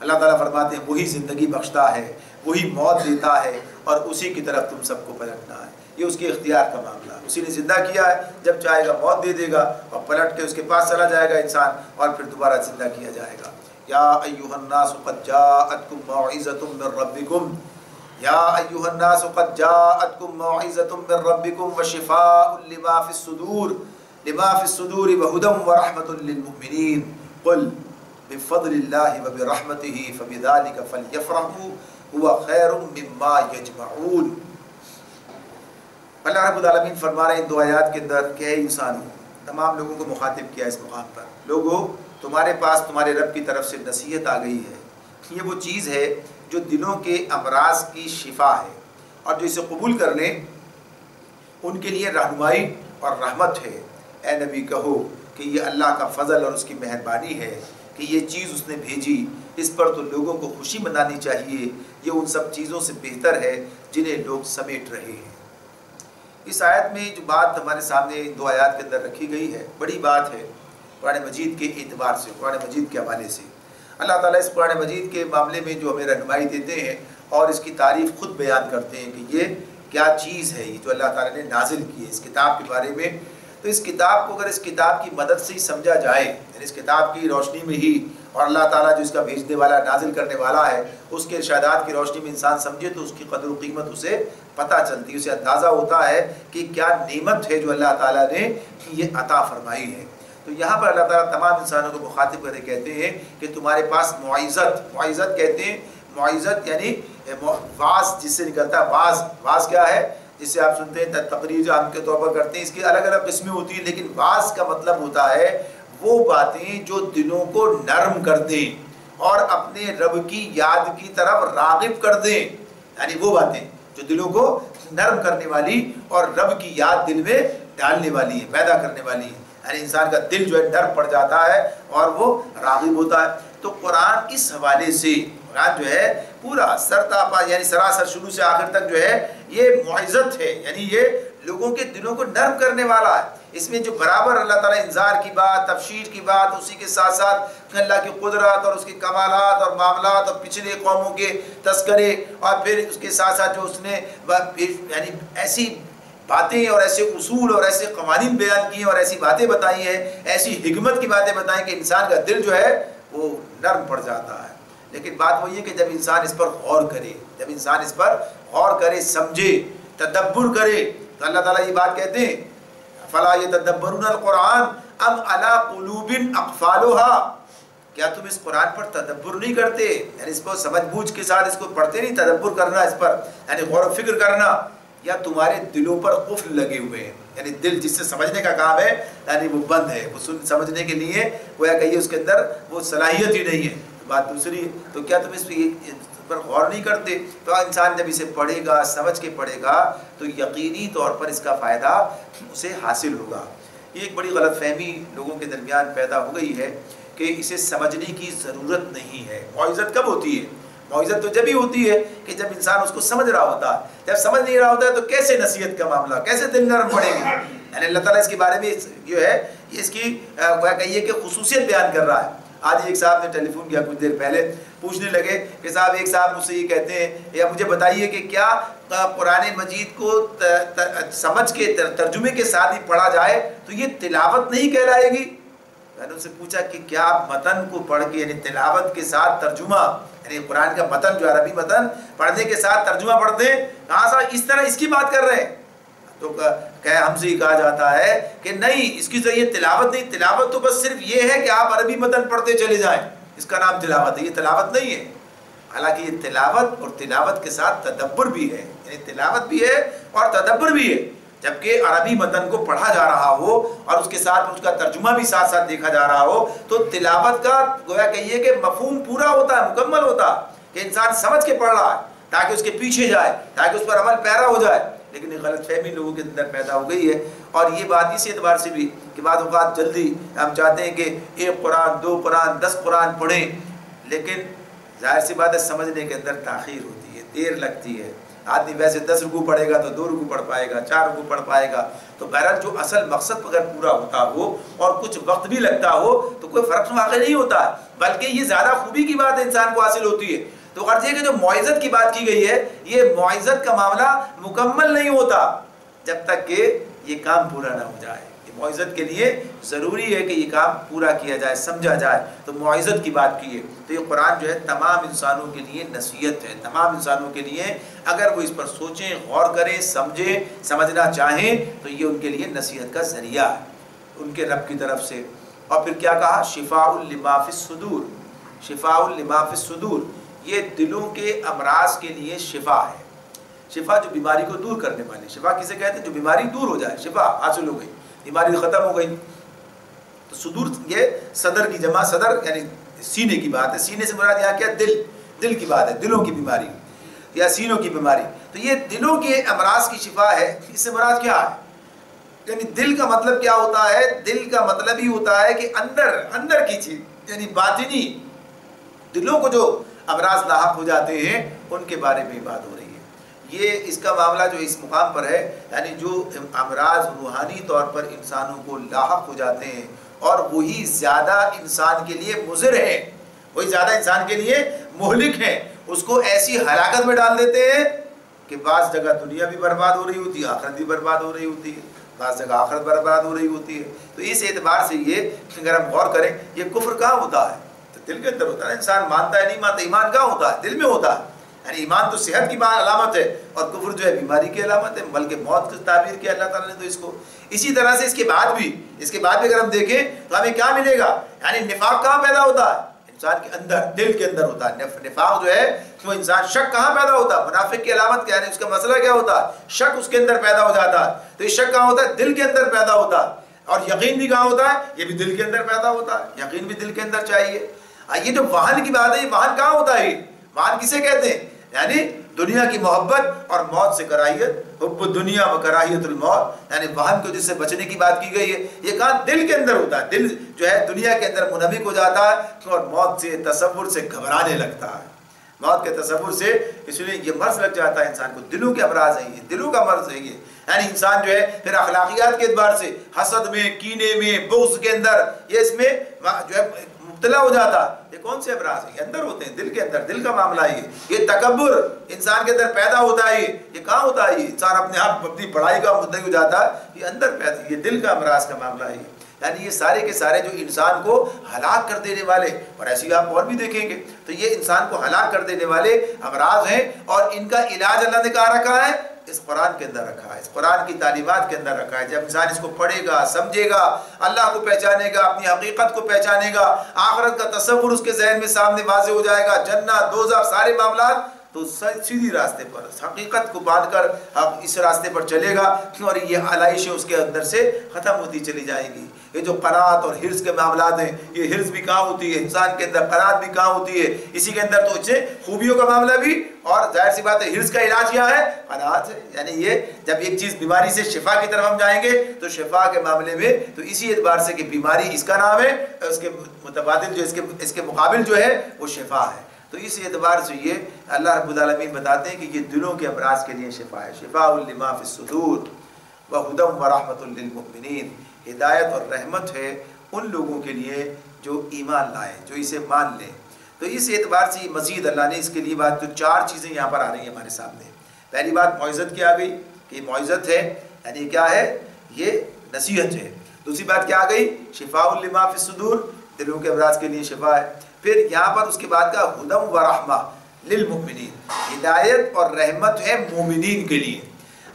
اللہ تعالیٰ فرماتے ہیں وہی زندگی بخشتا ہے، وہی موت دیتا ہے، اور اسی کی طرف تم سب کو پلٹنا ہے. یہ اس کے اختیار کا معاملہ ہے. اسی نے زندہ کیا ہے، جب چاہے گا موت دے دے گا اور پلٹ کے اس کے پاس چلا جائے گا انسان، اور پھر دوبارہ زندہ کیا جائے گا. یا ایھا الناس قد جاءتکم موعظۃ من ربکم، یا ایھا الناس قد جاءتکم موعظۃ من ربکم وشفاء لما فی الصدور وہدی ورحمۃ للمؤمنین قل بفضل اللہ وبرحمتہ فبذلک فلیفرحوا هو خیر مما یجمعون. اللہ رب العالمین فرما رہے ہیں ان دو آیات کے اندر کہ اے انسانوں، تمام لوگوں کو مخاطب کیا اس مقام پر، لوگوں تمہارے پاس تمہارے رب کی طرف سے نصیحت آ گئی ہے. یہ وہ چیز ہے جو دلوں کے امراض کی شفا ہے، اور جو اسے قبول کر لیں ان کے لیے رہنمائی اور رحمت ہے. اے نبی کہو کہ یہ اللہ کا فضل اور اس کی مہربانی ہے کہ یہ چیز اس نے بھیجی، اس پر تو لوگوں کو خوشی منانی چاہیے. یہ ان سب چیزوں سے بہتر ہے جنہیں لوگ سمیٹ رہے ہیں. اس آیت میں جو بات ہمارے سامنے دو آیات کے اندر رکھی گئی ہے، بڑی بات ہے قرآن مجید کے اعتبار سے، قرآن مجید کے حوالے سے. اللہ تعالیٰ اس قرآن مجید کے معاملے میں جو ہمیں رہنمائی دیتے ہیں اور اس کی تعریف خود بیان کرتے ہیں کہ یہ کیا چیز ہے، یہ جو اللہ تعالیٰ نے نازل کی ہے اس کتاب کے بارے میں. تو اس کتاب کو اگر اس کتاب کی مدد سے ہی سمجھا جائے، یعنی اس کتاب کی روشنی میں ہی، اور اللہ تعالیٰ جو اس کا بھیجنے والا نازل کرنے والا ہے اس کے ارشادات کی روشنی میں انسان سمجھے، تو اس کی قدر و قیمت اسے پتہ چلتی ہے، اسے اندازہ ہوتا ہے کہ کیا نعمت ہے جو اللہ تعالیٰ نے یہ عطا فرمائی ہے. تو یہاں پر اللہ تعالیٰ تمام انسانوں کو مخاطب کرتے کہتے ہیں کہ تمہارے پاس معزت کہتے ہیں، معزت یعنی واز جس سے نکلتا ہے. واز کیا ہے؟ جس سے آپ سنتے ہیں تقریر عام کے طور پر کرتے ہیں، اس کی الگ الگ قسمیں ہوتی ہیں، لیکن واز کا مطلب ہوتا ہے وہ باتیں جو دلوں کو نرم کر دیں اور اپنے رب کی یاد کی طرف راغب کر دیں. یعنی وہ باتیں جو دلوں کو نرم کرنے والی اور رب کی یاد دل میں ڈالنے والی ہے، پیدا کرنے والی ہے. یعنی انسان کا دل جو ہے نرم پڑ جاتا ہے اور وہ راغب ہوتا ہے. تو قرآن اس حوالے سے، قرآن جو ہے پورا سرتاپا یعنی سراسر شروع سے آخر تک جو ہے یہ معزت ہے، یعنی یہ لوگوں کے دلوں کو نرم کرنے والا ہے. اس میں جو برابر اللہ تعالیٰ انذار کی بات، تبشیر کی بات، اسی کے ساتھ ساتھ اللہ کی قدرت اور اس کے کمالات اور معاملات اور پچھلے قوموں کے تذکرے، اور پھر اس کے ساتھ ساتھ جو اس نے یعنی ایسی باتیں اور ایسے اصول اور ایسے قوانین بیان کیے اور ایسی باتیں بتائی ہیں، ایسی حکمت کی باتیں بتائیں کہ انسان کا دل جو ہے وہ نرم پڑ جاتا ہے. لیکن بات وہی ہے کہ جب انسان اس پر غور کرے، جب انسان اس پر غور کرے، سمجھے، تدبر کرے، تو اللہ تعالیٰ یہ بات کہتے ہیں فَلَا يَتَدَبَّرُونَ الْقُرْآنَ أَمْ عَلَىٰ قُلُوبٍ أَقْفَالُهَا. کیا تم اس قرآن پر تدبر نہیں کرتے؟ یعنی اس کو سمجھ بوجھ کے ساتھ اس کو پڑھتے نہیں، تدبر کرنا اس پر یعنی غور و فکر کرنا، یا تمہارے دلوں پر قفل لگے ہوئے ہیں؟ یعنی دل جس سے سمجھنے کا کام ہے یعنی وہ بند ہے، وہ سمجھنے کے لیے گویا کہ اس کے اندر وہ صلاحیت ہی نہیں ہے. بات دوسری ہے، تو کیا تم اس پر غور نہیں کرتے؟ تو انسان جب اسے پڑھے گا، سمجھ کے پڑھے گا، تو یقینی طور پر اس کا فائدہ اسے حاصل ہوگا. یہ ایک بڑی غلط فہمی لوگوں کے درمیان پیدا ہو گئی ہے کہ اسے سمجھنے کی ضرورت نہیں ہے. معزت کب ہوتی ہے؟ معزت تو جب ہی ہوتی ہے کہ جب انسان اس کو سمجھ رہا ہوتا ہے. جب سمجھ نہیں رہا ہوتا ہے تو کیسے نصیحت کا معاملہ، کیسے دل نرم پڑے گی؟ یعنی اللہ تعالیٰ اس کے بارے میں جو ہے اس کی کہیے کہ خصوصیت بیان کر رہا ہے. آج ایک صاحب نے ٹیلی فون کیا کچھ دیر پہلے، پوچھنے لگے کہ صاحب ایک صاحب مجھ سے یہ کہتے ہیں یا مجھے بتائیے کہ کیا قرآن مجید کو سمجھ کے ترجمے کے ساتھ ہی پڑھا جائے تو یہ تلاوت نہیں کہلائے گی؟ میں نے ان سے پوچھا کہ کیا آپ متن کو پڑھ کے یعنی تلاوت کے ساتھ ترجمہ یعنی قرآن کا متن جو عربی متن پڑھنے کے ساتھ ترجمہ پڑھتے ہیں؟ کہاں صاحب اس طرح اس کی بات کر رہے ہیں؟ تو کہ ہم سے ہی کہا جاتا ہے کہ نہیں، اس کی ذریعے تلاوت نہیں، تلاوت تو بس صرف یہ ہے کہ آپ عربی متن پڑھتے چلے جائیں، اس کا نام تلاوت ہے، یہ تلاوت نہیں ہے. حالانکہ یہ تلاوت اور تلاوت کے ساتھ تدبر بھی ہے، یعنی تلاوت بھی ہے اور تدبر بھی ہے. جبکہ عربی متن کو پڑھا جا رہا ہو اور اس کے ساتھ اس کا ترجمہ بھی ساتھ ساتھ دیکھا جا رہا ہو تو تلاوت کا گویا کہیے کہ مفہوم پورا ہوتا ہے، مکمل ہوتا ہے کہ انسان سمجھ کے پڑھ رہا ہے. تاکہ اس کے پیچھے جائے، تاکہ اس پر عمل پیرا ہو جائے، لیکن ایک غلط فہمی لوگوں کے اندر پیدا ہو گئی ہے۔ اور یہ بات اسی اعتبار سے بھی کہ بعض اوقات جلدی ہم چاہتے ہیں کہ 1 قرآن 2 قرآن 10 قرآن پڑھیں، لیکن ظاہر سی بات ہے سمجھنے کے اندر تاخیر ہوتی ہے، دیر لگتی ہے۔ آدمی ویسے 10 رکوع پڑھے گا تو 2 رکوع پڑھ پائے گا، 4 رکوع پڑھ پائے گا، تو بہرحال جو اصل مقصد اگر پورا ہوتا ہو اور کچھ وقت بھی لگتا ہو تو کوئی فرق واقع نہیں ہوتا، بلکہ یہ زیادہ خوبی کی بات انسان کو حاصل ہوتی ہے۔ تو غرض یہ کہ جو موعظت کی بات کی گئی ہے، یہ موعظت کا معاملہ مکمل نہیں ہوتا جب تک کہ یہ کام پورا نہ ہو جائے۔ موعظت کے لیے ضروری ہے کہ یہ کام پورا کیا جائے، سمجھا جائے، تو موعظت کی بات کی ہے۔ تو یہ قرآن جو ہے تمام انسانوں کے لیے نصیحت ہے، تمام انسانوں کے لیے اگر وہ اس پر سوچیں، غور کریں، سمجھیں، سمجھنا چاہیں تو یہ ان کے لیے نصیحت کا ذریعہ ہے ان کے رب کی طرف سے۔ اور پھر کیا کہا؟ شفاء لما فی الصدور، شفاء لما فی الصدور، یہ دلوں کے امراض کے لیے شفا ہے۔ شفا جو بیماری کو دور کرنے والی، شفا کسے کہتے ہیں؟ جو بیماری دور ہو جائے، شفا حاصل ہو گئی، بیماری ختم ہو گئی۔ تو صدور یہ صدر کی جمع، صدر یعنی سینے کی بات ہے، سینے سے مراد یہاں کیا؟ دل کی بات ہے، دلوں کی بیماری یا سینوں کی بیماری۔ تو یہ دلوں کے امراض کی شفا ہے۔ اس سے مراد کیا ہے؟ یعنی دل کا مطلب کیا ہوتا ہے؟ دل کا مطلب ہی ہوتا ہے کہ اندر کی چیز، یعنی باطنی دلوں کو جو امراض لاحق ہو جاتے ہیں ان کے بارے میں بات ہو رہی ہے۔ یہ اس کا معاملہ جو اس مقام پر ہے، یعنی جو امراض روحانی طور پر انسانوں کو لاحق ہو جاتے ہیں اور وہی زیادہ انسان کے لیے مضر ہیں، وہی زیادہ انسان کے لیے مہلک ہیں، اس کو ایسی ہلاکت میں ڈال دیتے ہیں کہ بعض جگہ دنیا بھی برباد ہو رہی ہوتی ہے، آخرت بھی برباد ہو رہی ہوتی ہے، بعض جگہ آخرت برباد ہو رہی ہوتی ہے۔ تو اس اعتبار سے یہ اگر ہم غور کریں، یہ کفر کہاں ہوتا ہے؟ تو دل کے اندر ہوتا ہے۔ انسان مانتا ہے نہیں مانتا، ایمان کہاں ہوتا ہے؟ دل میں ہوتا ہے۔ یعنی ایمان تو صحت کی علامت ہے اور کفر جو ہے بیماری کی علامت ہے، بلکہ موت کی تعبیر کی اللہ تعالیٰ نے تو اس کو۔ اسی طرح سے اس کے بعد بھی اگر ہم دیکھیں تو ہمیں کیا ملے گا؟ یعنی نفاق کہاں پیدا ہوتا ہے؟ انسان کے اندر، دل کے اندر ہوتا ہے نفاق جو ہے وہ انسان۔ شک کہاں پیدا ہوتا ہے؟ منافق کی علامت کیا ہے؟ اس کا مسئلہ کیا ہوتا ہے؟ شک اس کے اندر پیدا ہو جاتا ہے۔ تو یہ شک کہاں ہوتا ہے؟ دل کے اندر پیدا ہوتا ہے۔ اور یقین بھی کہاں ہوتا ہے؟ یہ بھی دل کے اندر پیدا ہوتا ہے، یقین بھی دل کے اندر چاہیے۔ یہ جو واہن کی بات ہے، یہ واہن کہاں ہوتا ہے؟ واہن کسے کہتے ہیں؟ یعنی دنیا کی محبت اور موت سے کراہیت، حب الدنیا و کراہیت الموت، یعنی واہن کو جس سے بچنے کی بات کی گئی ہے، یہ کہاں؟ دل کے اندر ہوتا ہے۔ دل جو ہے دنیا کے اندر منہمک ہو جاتا ہے اور موت سے، تصور سے گھبرانے لگتا ہے، موت کے تصور سے، اس لیے یہ مرض لگ جاتا ہے انسان کو۔ دلوں کے امراض ہیں یہ، دلوں کا مرض ہے یہ۔ یعنی انسان جو ہے پھر اخلاقیات کے اعتبار سے حسد میں، کینے میں، بغض کے اندر، یہ اس میں جو ہے مبتلا ہو جاتا ہے۔ یہ کون سے امراض ہیں؟ یہ اندر ہوتے ہیں، دل کے اندر، دل کا معاملہ ہے یہ۔ تکبر انسان کے اندر پیدا ہوتا ہے، یہ کہاں ہوتا ہے؟ یہ انسان اپنے آپ اپنی بڑائی کا مدعی ہو جاتا ہے، یہ اندر پیدا، یہ دل کا امراض کا معاملہ ہے۔ یعنی یہ سارے کے سارے جو انسان کو ہلاک کر دینے والے، اور ایسی آپ اور بھی دیکھیں گے، تو یہ انسان کو ہلاک کر دینے والے امراض ہیں، اور ان کا علاج اللہ نے کہاں رکھا ہے؟ اس قرآن کے اندر رکھا ہے، اس قرآن کی تعلیمات کے اندر رکھا ہے۔ جب انسان اس کو پڑھے گا، سمجھے گا، اللہ کو پہچانے گا، اپنی حقیقت کو پہچانے گا، آخرت کا تصور اس کے ذہن میں سامنے واضح ہو جائے گا، جنت، دوزخ، سارے معاملات، تو سیدھی راستے پر حقیقت کو باندھ کر اب اس راستے پر چلے گا، اور یہ علائشیں اس کے اندر سے ختم ہوتی چلی جائیں گی۔ یہ جو قناعت اور حرص کے معاملات ہیں، یہ حرص بھی کہاں ہوتی ہے؟ انسان کے اندر قناعت بھی کہاں ہوتی ہے؟ اسی کے اندر تو اسے خوبیوں کا معاملہ بھی، اور ظاہر سی بات ہے حرص کا علاج کیا ہے؟ قناعت ہے۔ یعنی یہ جب ایک چیز بیماری سے شفا کی طرف ہم جائیں گے تو شفا کے معاملے میں تو اسی اعتبار سے کہ بیماری اس کا نام ہے، اس کے متبادل جو اس کے مقابل جو ہے وہ شفا ہے۔ تو اس اعتبار سے یہ اللہ رب العالمین بتاتے ہیں کہ یہ دلوں کے امراض کے لیے شفا ہے۔ شفاء لما فی الصدور وہدی ورحمۃ للمؤمنین، ہدایت اور رحمت ہے ان لوگوں کے لیے جو ایمان لائیں، جو اسے مان لیں۔ تو اس اعتبار سے مزید اللہ نے اس کے لیے بات، تو 4 چیزیں یہاں پر آ رہی ہیں ہمارے سامنے۔ پہلی بات موعظت کی آ گئی کہ موعظت ہے، یعنی کیا ہے؟ یہ نصیحت ہے۔ دوسری بات کیا آ گئی؟ شفاء لما فی الصدور، دلوں کے امراض کے لیے شفا ہے۔ پھر یہاں پر اس کے بعد کا ہدی و رحمہ للمؤمنین، ہدایت اور رحمت ہے مومنین کے لیے۔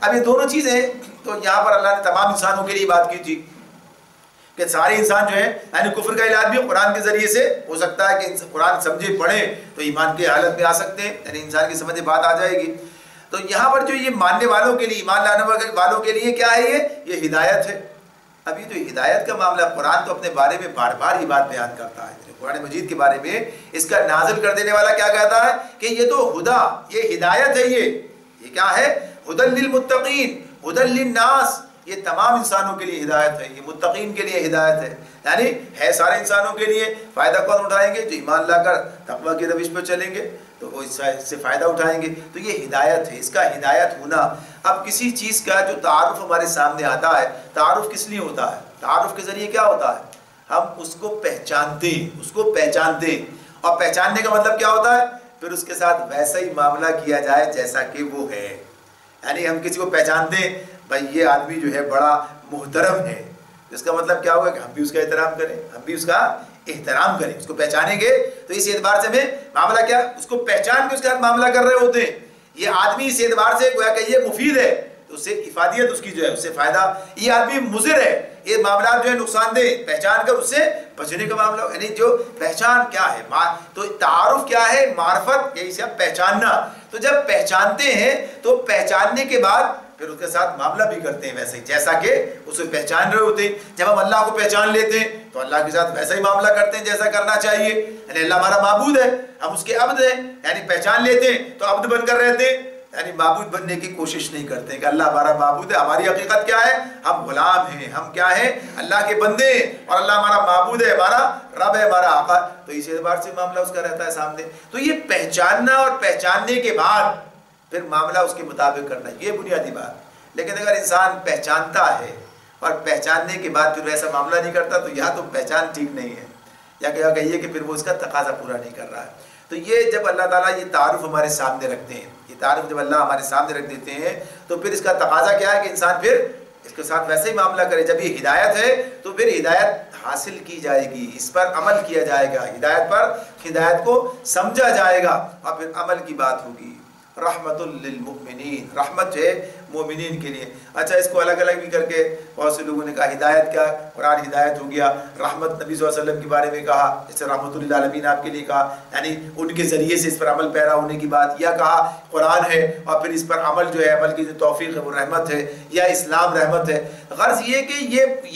اب یہ دونوں چیزیں تو یہاں پر اللہ نے تمام انسانوں کے لیے بات کی تھی کہ سارے انسان جو ہیں، یعنی کفر کا علاج بھی قرآن کے ذریعے سے ہو سکتا ہے کہ قرآن سمجھے پڑھیں تو ایمان کی حالت میں آ سکتے ہیں، یعنی انسان کی سمجھ بات آ جائے گی۔ تو یہاں پر جو یہ ماننے والوں کے لیے، ایمان لانے والوں کے لیے کیا ہے؟ یہ ہدایت ہے۔ اب یہ جو ہدایت کا معاملہ، قرآن تو اپنے بارے میں بار بار یہ بات بیان کرتا ہے، قرآن مجید کے بارے میں اس کا نازل کر دینے والا کیا کہتا ہے کہ یہ تو ہدا، یہ ہدایت ہے، یہ کیا ہے؟ ہدی للمتقین، ہدی للناس، یہ تمام انسانوں کے لیے ہدایت ہے، یہ متقین کے لیے ہدایت ہے، یعنی ہے سارے انسانوں کے لیے۔ فائدہ کون اٹھائیں گے؟ جو ایمان لا کر تقوی کی روش پہ چلیں گے تو وہ اس سے فائدہ اٹھائیں گے۔ تو یہ ہدایت ہے، اس کا ہدایت ہونا۔ اب کسی چیز کا جو تعارف ہمارے سامنے آتا ہے، تعارف کس لیے ہوتا ہے؟ تعارف کے ذریعے کیا ہوتا ہے؟ ہم اس کو پہچانتے ہیں، اس کو پہچانتے ہیں، اور پہچاننے کا مطلب کیا ہوتا ہے؟ پھر اس کے ساتھ ویسا ہی معاملہ کیا جائے جیسا کہ وہ ہے۔ یعنی ہم کسی کو پہچانتے ہیں، بھائی یہ آدمی جو ہے بڑا محترم ہے، اس کا مطلب کیا ہوگا کہ ہم بھی اس کا احترام کریں، ہم بھی اس کا احترام کریں، اس کو پہچانیں گے تو اس اعتبار سے ہمیں معاملہ کیا، اس کو پہچان کے اس کے ساتھ معاملہ کر رہے ہوتے ہیں۔ یہ آدمی اس اعتبار سے گویا کہ یہ مفید ہے تو اس سے افادیت اس کی جو ہے اس سے فائدہ، یہ آدمی مضر ہے، یہ معاملات جو ہے نقصان دہ، پہچان کر اس سے بچنے کا معاملہ، یعنی جو پہچان کیا ہے، تو تعارف کیا ہے؟ معرفت، یہی سے پہچاننا۔ تو جب پہچانتے ہیں تو پہچاننے کے بعد پھر اس کے ساتھ معاملہ بھی کرتے ہیں ویسے ہی جیسا کہ اسے پہچان رہے ہوتے ہیں۔ جب ہم اللہ کو پہچان لیتے ہیں تو اللہ کے ساتھ ویسا ہی معاملہ کرتے ہیں جیسا کرنا چاہیے، یعنی اللہ ہمارا معبود ہے، ہم اس کے عبد ہیں، یعنی پہچان لیتے ہیں تو عبد بن کر رہتے ہیں، یعنی معبود بننے کی کوشش نہیں کرتے کہ اللہ ہمارا معبود ہے۔ ہماری حقیقت کیا ہے؟ ہم غلام ہیں، ہم کیا ہیں؟ اللہ کے بندے ہیں، اور اللہ ہمارا معبود ہے، ہمارا رب ہے، ہمارا آقا۔ تو اس اعتبار سے معاملہ اس کا رہتا ہے سامنے۔ تو یہ پہچاننا اور پہچاننے کے بعد پھر معاملہ اس کے مطابق کرنا، یہ بنیادی بات۔ لیکن اگر انسان پہچانتا ہے اور پہچاننے کے بعد پھر ویسا معاملہ نہیں کرتا تو یا تو پہچان ٹھیک نہیں ہے، یا کیا کہیے کہ پھر وہ اس کا تقاضا پورا نہیں کر رہا ہے۔ تو یہ جب اللہ تعالیٰ یہ تعارف ہمارے سامنے رکھتے ہیں، یہ تعارف جب اللہ ہمارے سامنے رکھ دیتے ہیں تو پھر اس کا تقاضا کیا ہے کہ انسان پھر اس کے ساتھ ویسے ہی معاملہ کرے۔ جب یہ ہدایت ہے تو پھر ہدایت حاصل کی جائے گی، اس پر عمل کیا جائے گا، ہدایت کو سمجھا جائے گا اور پھر عمل کی بات ہوگی۔ رحمت للمؤمنین، رحمت ہے مومنین کے لیے۔ اچھا، اس کو الگ الگ بھی کر کے بہت سے لوگوں نے کہا ہدایت کیا؟ قرآن ہدایت ہو گیا، رحمت نبی صلی اللہ علیہ وسلم کے بارے میں کہا، جیسے رحمت للعالمین آپ کے لیے کہا، یعنی ان کے ذریعے سے اس پر عمل پیرا ہونے کی بات، یا کہا قرآن ہے اور پھر اس پر عمل جو ہے، عمل کی جو توفیق ہے وہ رحمت ہے، یا اسلام رحمت ہے۔ غرض یہ کہ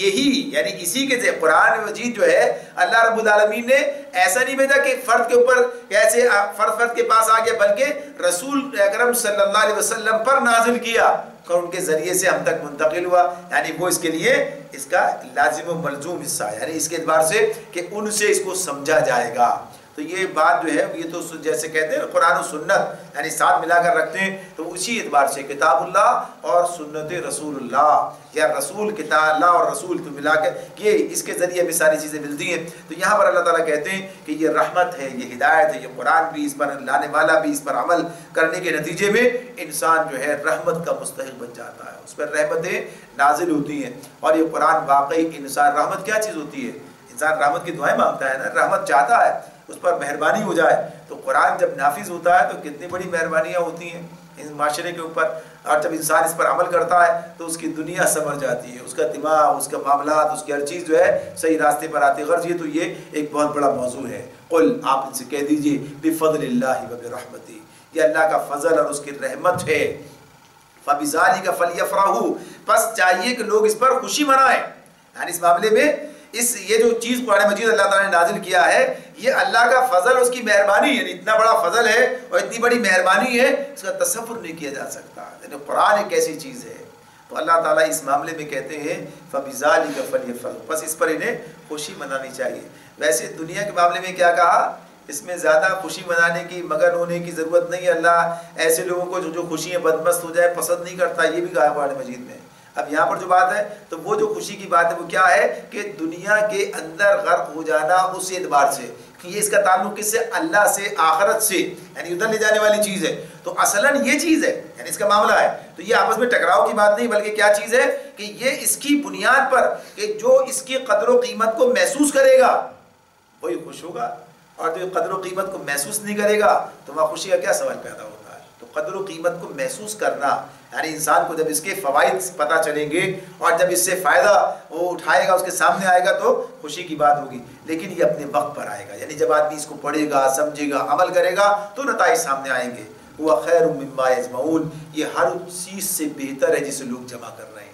یہی یعنی اسی کے ذریعے قرآن مجید جو ہے اللہ رب العالمین نے ایسا نہیں بھیجا کہ فرد کے اوپر کیسے فرد کے پاس آ گیا، بلکہ رسول اکرم صلی اللہ علیہ وسلم پر نازل کیا اور ان کے ذریعے سے ہم تک منتقل ہوا، یعنی وہ اس کے لیے اس کا لازم و ملزوم حصہ ہے، یعنی اس کے اعتبار سے کہ ان سے اس کو سمجھا جائے گا۔ تو یہ بات جو ہے یہ تو جیسے کہتے ہیں قرآن و سنت یعنی ساتھ ملا کر رکھتے ہیں، تو اسی اعتبار سے کتاب اللہ اور سنت رسول اللہ، یا رسول کتاب اللہ اور رسول تو ملا کر یہ اس کے ذریعے بھی ساری چیزیں ملتی ہیں۔ تو یہاں پر اللہ تعالیٰ کہتے ہیں کہ یہ رحمت ہے، یہ ہدایت ہے، یہ قرآن بھی، اس پر لانے والا بھی، اس پر عمل کرنے کے نتیجے میں انسان جو ہے رحمت کا مستحق بن جاتا ہے، اس پر رحمتیں نازل ہوتی ہیں۔ اور یہ قرآن واقعی انسان، رحمت کیا چیز ہوتی ہے؟ انسان رحمت کی دعائیں مانگتا ہے نا، رحمت چاہتا ہے اس پر مہربانی ہو جائے، تو قرآن جب نافذ ہوتا ہے تو کتنی بڑی مہربانیاں ہوتی ہیں اس معاشرے کے اوپر، اور جب انسان اس پر عمل کرتا ہے تو اس کی دنیا سنور جاتی ہے، اس کا دماغ، اس کا معاملات، اس کی ہر چیز جو ہے صحیح راستے پر آتی ہے۔ غرض یہ تو یہ ایک بہت بڑا موضوع ہے۔ قل، آپ ان سے کہہ دیجئے، بفضل اللہ وبرحمتہ، یہ اللہ کا فضل اور اس کی رحمت ہے۔ فبذالک فلیفرحوا، پس چاہیے کہ لوگ اس پر خوشی منائیں، یعنی اس معاملے میں یہ جو چیز قرآن مجید اللہ تعالیٰ نے نازل کیا ہے یہ اللہ کا فضل، اس کی مہربانی، یعنی اتنا بڑا فضل ہے اور اتنی بڑی مہربانی ہے اس کا تصور نہیں کیا جا سکتا، یعنی قرآن ایک ایسی چیز ہے۔ تو اللہ تعالیٰ اس معاملے میں کہتے ہیں فبذالک فلیفرحوا، بس اس پر انہیں خوشی منانی چاہیے۔ ویسے دنیا کے معاملے میں کیا کہا؟ اس میں زیادہ خوشی منانے کی، مگن ہونے کی ضرورت نہیں ہے۔ اللہ ایسے لوگوں کو جو خوشیاں بدمست ہو جائے پسند نہیں کرتا، یہ بھی کہا قرآن مجید میں۔ اب یہاں پر جو بات ہے تو وہ جو خوشی کی بات ہے وہ کیا ہے کہ دنیا کے اندر غرق ہو جانا، اس اعتبار سے کہ یہ اس کا تعلق کس سے؟ اللہ سے، آخرت سے، یعنی ادھر لے جانے والی چیز ہے۔ تو اصلاً یہ چیز ہے، یعنی اس کا معاملہ ہے، تو یہ آپس میں ٹکراؤ کی بات نہیں، بلکہ کیا چیز ہے کہ یہ اس کی بنیاد پر کہ جو اس کی قدر و قیمت کو محسوس کرے گا وہی خوش ہوگا، اور جو قدر و قیمت کو محسوس نہیں کرے گا تو وہاں خوشی کا کیا سوال پیدا ہوتا ہے؟ تو قدر و قیمت کو محسوس کرنا، یعنی انسان کو جب اس کے فوائد پتہ چلیں گے اور جب اس سے فائدہ وہ اٹھائے گا، اس کے سامنے آئے گا تو خوشی کی بات ہوگی، لیکن یہ اپنے وقت پر آئے گا، یعنی جب آدمی اس کو پڑھے گا، سمجھے گا، عمل کرے گا تو نتائج سامنے آئیں گے۔ وہ خیر مما یجمعون، یہ ہر چیز سے بہتر ہے جسے لوگ جمع کر رہے ہیں،